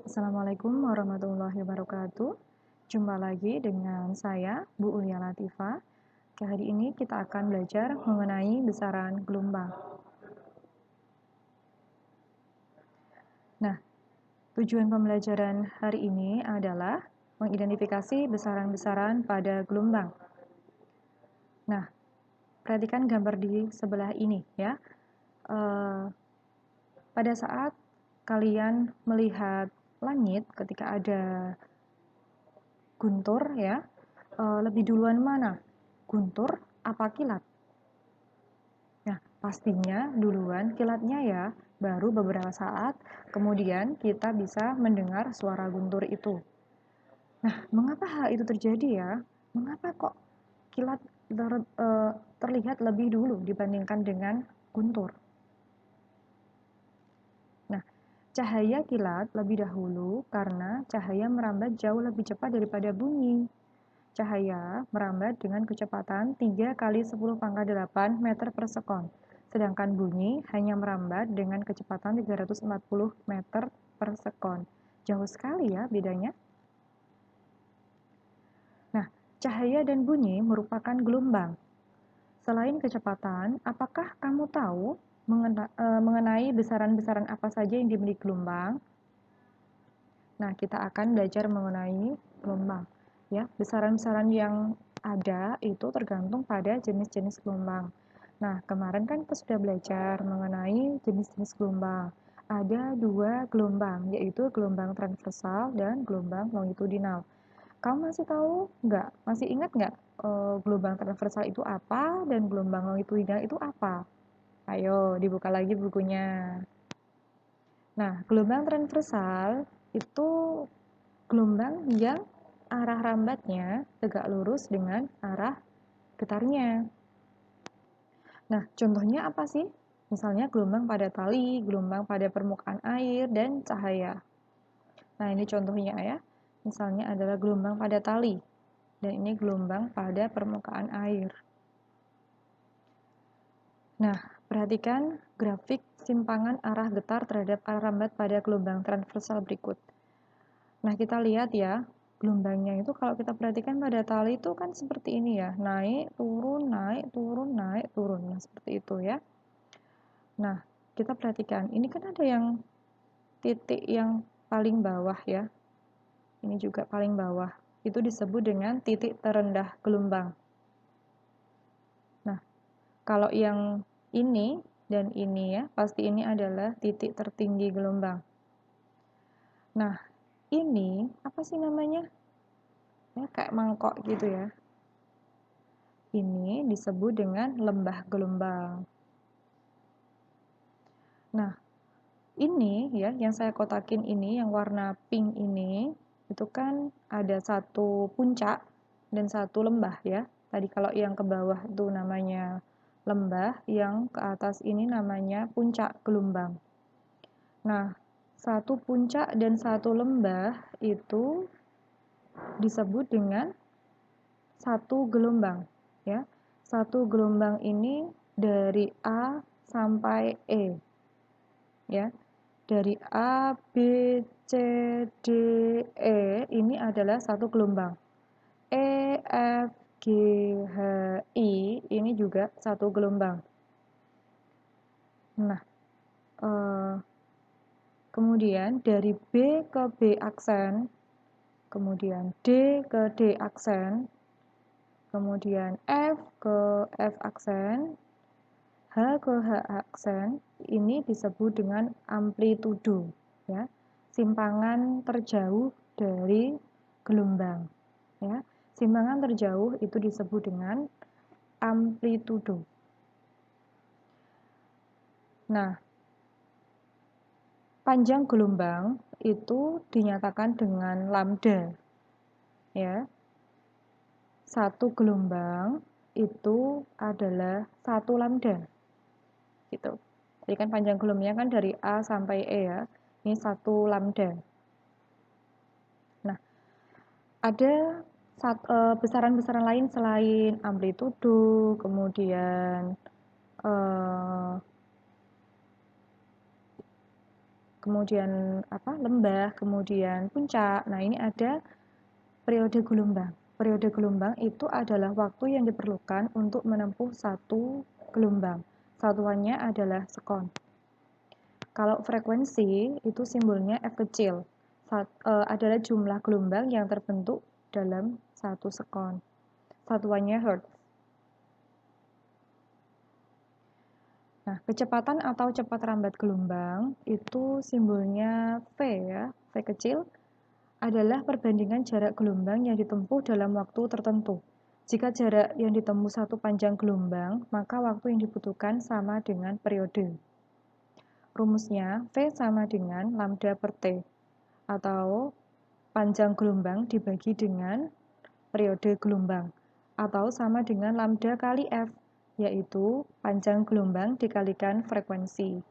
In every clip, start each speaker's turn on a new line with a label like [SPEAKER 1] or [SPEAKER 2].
[SPEAKER 1] Assalamualaikum warahmatullahi wabarakatuh. Jumpa lagi dengan saya, Bu Ulia Latifah. Hari ini kita akan belajar mengenai besaran gelombang. Nah, tujuan pembelajaran hari ini adalah mengidentifikasi besaran-besaran pada gelombang. Nah, perhatikan gambar di sebelah ini ya. Pada saat kalian melihat langit ketika ada guntur ya, lebih duluan mana? Guntur apa kilat? Nah, pastinya duluan kilatnya ya, baru beberapa saat kemudian kita bisa mendengar suara guntur itu. Nah, mengapa hal itu terjadi ya? Mengapa kok kilat terlihat lebih dulu dibandingkan dengan guntur? Nah, cahaya kilat lebih dahulu karena cahaya merambat jauh lebih cepat daripada bunyi. Cahaya merambat dengan kecepatan 3 kali 10 pangkat 8 meter per sekon, sedangkan bunyi hanya merambat dengan kecepatan 340 meter per sekon. Jauh sekali ya bedanya. Nah, cahaya dan bunyi merupakan gelombang. Selain kecepatan, apakah kamu tahu mengenai besaran-besaran apa saja yang dimiliki gelombang? Nah, kita akan belajar mengenai gelombang. Ya, besaran-besaran yang ada itu tergantung pada jenis-jenis gelombang. Nah, kemarin kan kita sudah belajar mengenai jenis-jenis gelombang. Ada 2 gelombang, yaitu gelombang transversal dan gelombang longitudinal. Kamu masih tahu nggak? Masih ingat nggak gelombang transversal itu apa dan gelombang longitudinal itu apa? Ayo, dibuka lagi bukunya. Nah, gelombang transversal itu gelombang yang arah rambatnya tegak lurus dengan arah getarnya. Nah, contohnya apa sih? Misalnya gelombang pada tali, gelombang pada permukaan air, dan cahaya. Nah, ini contohnya ya. Misalnya adalah gelombang pada tali, dan ini gelombang pada permukaan air. Nah, perhatikan grafik simpangan arah getar terhadap arah rambat pada gelombang transversal berikut. Nah, kita lihat ya, gelombangnya itu kalau kita perhatikan pada tali itu kan seperti ini ya, naik, turun, naik, turun, naik, turun. Nah, seperti itu ya. Nah, kita perhatikan, ini kan ada yang titik yang paling bawah ya. Ini juga paling bawah. Itu disebut dengan titik terendah gelombang. Nah, kalau yang ini dan ini ya, pasti ini adalah titik tertinggi gelombang. Nah, ini apa sih namanya? Ya, kayak mangkok gitu ya. Ini disebut dengan lembah gelombang. Nah, ini ya yang saya kotakin ini, yang warna pink ini, itu kan ada satu puncak dan satu lembah ya. Tadi kalau yang ke bawah itu namanya lembah, yang ke atas ini namanya puncak gelombang. Nah, satu puncak dan satu lembah itu disebut dengan satu gelombang ya. Satu gelombang ini dari A sampai E ya. Dari A, B, C, D, E ini adalah satu gelombang. E, F, G, H, I ini juga satu gelombang. Nah, kemudian dari B ke B aksen, kemudian D ke D aksen, kemudian F ke F aksen, H ke H aksen, ini disebut dengan amplitudo ya. Simpangan terjauh dari gelombang ya. Simpangan terjauh itu disebut dengan amplitudo. Nah, panjang gelombang itu dinyatakan dengan lambda ya. Satu gelombang itu adalah satu lambda gitu. Jadi kan panjang gelombangnya kan dari A sampai E ya. Ini satu lambda. Nah, ada besaran-besaran lain selain amplitudo, kemudian kemudian lembah, kemudian puncak. Nah, ini ada periode gelombang. Periode gelombang itu adalah waktu yang diperlukan untuk menempuh satu gelombang. Satuannya adalah sekon. Kalau frekuensi itu simbolnya F kecil. Adalah jumlah gelombang yang terbentuk dalam satu sekon. Satuannya hertz. Nah, kecepatan atau cepat rambat gelombang itu simbolnya V ya, V kecil adalah perbandingan jarak gelombang yang ditempuh dalam waktu tertentu. Jika jarak yang ditempuh satu panjang gelombang, maka waktu yang dibutuhkan sama dengan periode. Rumusnya V sama dengan lambda per T, atau panjang gelombang dibagi dengan periode gelombang, atau sama dengan lambda kali F, yaitu panjang gelombang dikalikan frekuensi.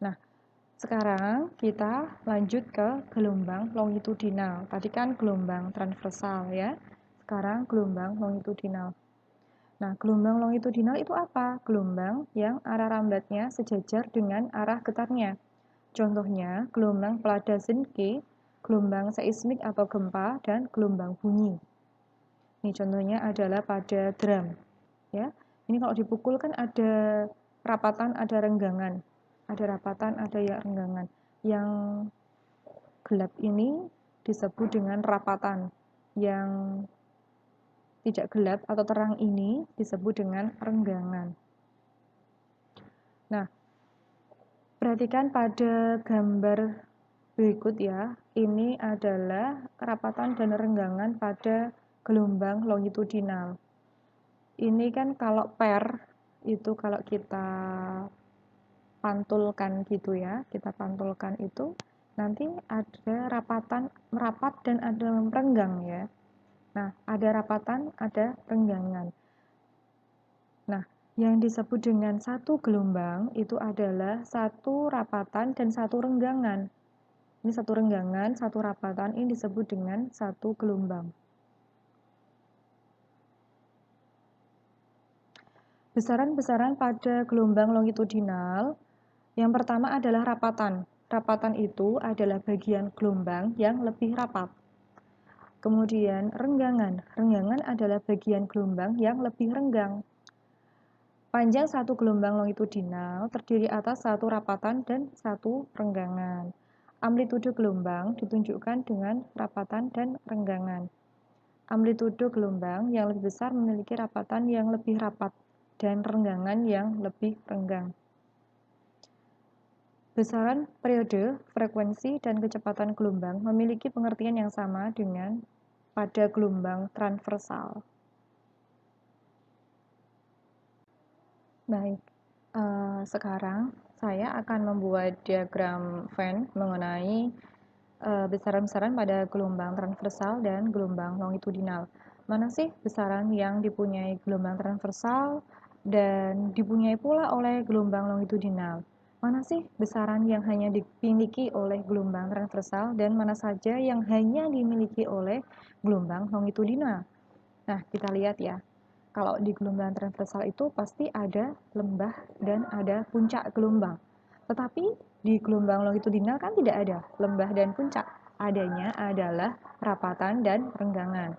[SPEAKER 1] Nah, sekarang kita lanjut ke gelombang longitudinal. Tadi kan gelombang transversal ya. Sekarang gelombang longitudinal. Nah, gelombang longitudinal itu apa? Gelombang yang arah rambatnya sejajar dengan arah getarnya. Contohnya, gelombang Plada-Zinke, gelombang seismik atau gempa, dan gelombang bunyi. Ini contohnya adalah pada drum. Ya, ini kalau dipukul kan ada rapatan, ada renggangan. Ada rapatan, ada yang renggangan. Yang gelap ini disebut dengan rapatan. Yang tidak gelap atau terang ini disebut dengan renggangan. Nah, perhatikan pada gambar berikut ya. Ini adalah kerapatan dan renggangan pada gelombang longitudinal. Ini kan kalau itu kalau kita pantulkan gitu ya, kita pantulkan itu nanti ada rapatan, merapat dan ada renggang ya. Nah, ada rapatan, ada renggangan. Nah, yang disebut dengan satu gelombang itu adalah satu rapatan dan satu renggangan. Ini satu renggangan, satu rapatan, ini disebut dengan satu gelombang. Besaran-besaran pada gelombang longitudinal, yang pertama adalah rapatan. Rapatan itu adalah bagian gelombang yang lebih rapat. Kemudian renggangan. Renggangan adalah bagian gelombang yang lebih renggang. Panjang satu gelombang longitudinal terdiri atas satu rapatan dan satu renggangan. Amplitude gelombang ditunjukkan dengan rapatan dan renggangan. Amplitude gelombang yang lebih besar memiliki rapatan yang lebih rapat dan renggangan yang lebih renggang. Besaran periode, frekuensi, dan kecepatan gelombang memiliki pengertian yang sama dengan pada gelombang transversal. Baik, sekarang saya akan membuat diagram Venn mengenai besaran-besaran pada gelombang transversal dan gelombang longitudinal. Mana sih besaran yang dipunyai gelombang transversal dan dipunyai pula oleh gelombang longitudinal? Mana sih besaran yang hanya dimiliki oleh gelombang transversal dan mana saja yang hanya dimiliki oleh gelombang longitudinal? Nah, kita lihat ya. Kalau di gelombang transversal itu pasti ada lembah dan ada puncak gelombang. Tetapi di gelombang longitudinal kan tidak ada lembah dan puncak. Adanya adalah rapatan dan renggangan.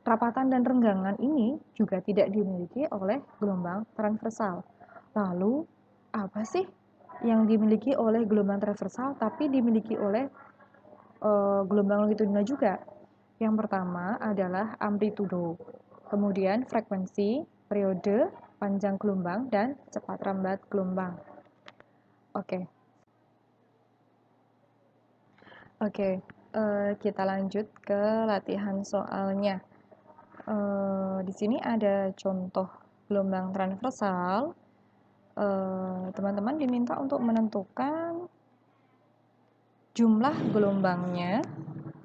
[SPEAKER 1] Rapatan dan renggangan ini juga tidak dimiliki oleh gelombang transversal. Lalu, apa sih yang dimiliki oleh gelombang transversal tapi dimiliki oleh gelombang longitudinal juga? Yang pertama adalah amplitudo, kemudian frekuensi, periode, panjang gelombang, dan cepat rambat gelombang. Oke. Oke, kita lanjut ke latihan soalnya. Di sini ada contoh gelombang transversal. Teman-teman diminta untuk menentukan jumlah gelombangnya,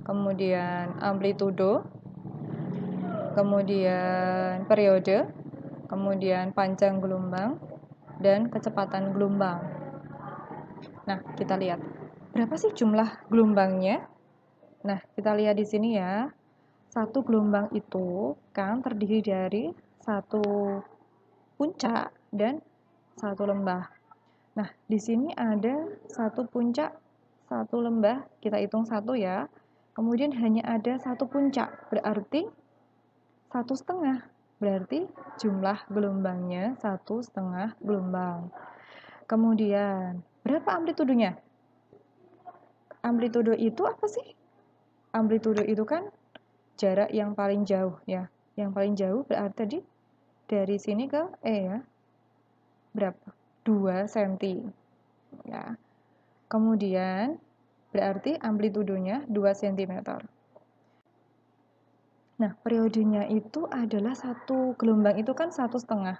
[SPEAKER 1] kemudian amplitudo, kemudian periode, kemudian panjang gelombang, dan kecepatan gelombang. Nah, kita lihat berapa sih jumlah gelombangnya. Nah, kita lihat di sini ya. Satu gelombang itu kan terdiri dari satu puncak dan satu lembah. Nah, di sini ada satu puncak, satu lembah, kita hitung satu ya. Kemudian hanya ada satu puncak, berarti 1,5. Berarti jumlah gelombangnya 1,5 gelombang. Kemudian, berapa amplitudonya? Amplitudo itu apa sih? Amplitudo itu kan jarak yang paling jauh ya. Yang paling jauh berarti tadi dari sini ke E ya. Berapa? 2 cm ya. Kemudian berarti amplitudonya 2 cm. Nah, periodenya itu adalah satu gelombang itu kan 1,5.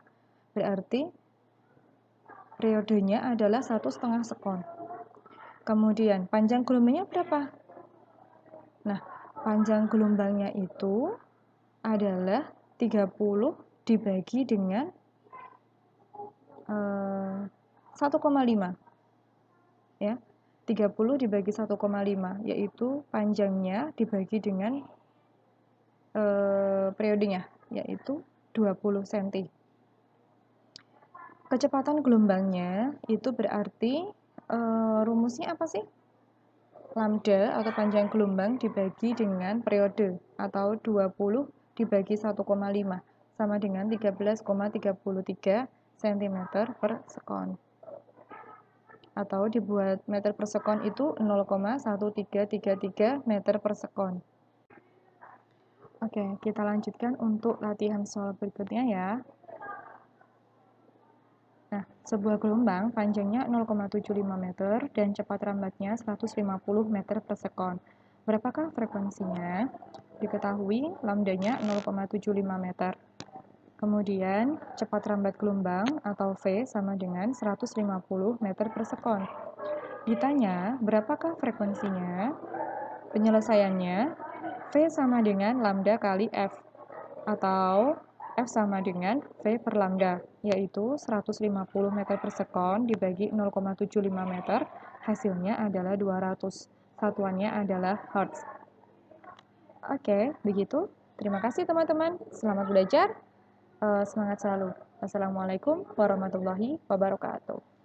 [SPEAKER 1] Berarti periodenya adalah 1,5 sekon. Kemudian panjang gelombangnya berapa? Nah, panjang gelombangnya itu adalah 30 dibagi dengan 1,5 ya. 30 dibagi 1,5 yaitu panjangnya dibagi dengan periodenya yaitu 20 cm. Kecepatan gelombangnya itu berarti rumusnya apa sih? Lambda atau panjang gelombang dibagi dengan periode atau 20 dibagi 1,5 sama dengan 13,33 cm per sekon. Atau dibuat meter per sekon itu 0,1333 meter per sekon. Oke, kita lanjutkan untuk latihan soal berikutnya ya. Nah, sebuah gelombang panjangnya 0,75 meter dan cepat rambatnya 150 meter per sekon. Berapakah frekuensinya? Diketahui lambdanya 0,75 meter. Kemudian, cepat rambat gelombang atau V sama dengan 150 meter per sekon. Ditanya, berapakah frekuensinya? Penyelesaiannya, V sama dengan lambda kali F, atau F sama dengan V per lambda, yaitu 150 meter per sekon dibagi 0,75 meter, hasilnya adalah 200. Satuannya adalah Hertz. Oke, begitu. Terima kasih teman-teman. Selamat belajar. Semangat selalu. Wassalamualaikum warahmatullahi wabarakatuh.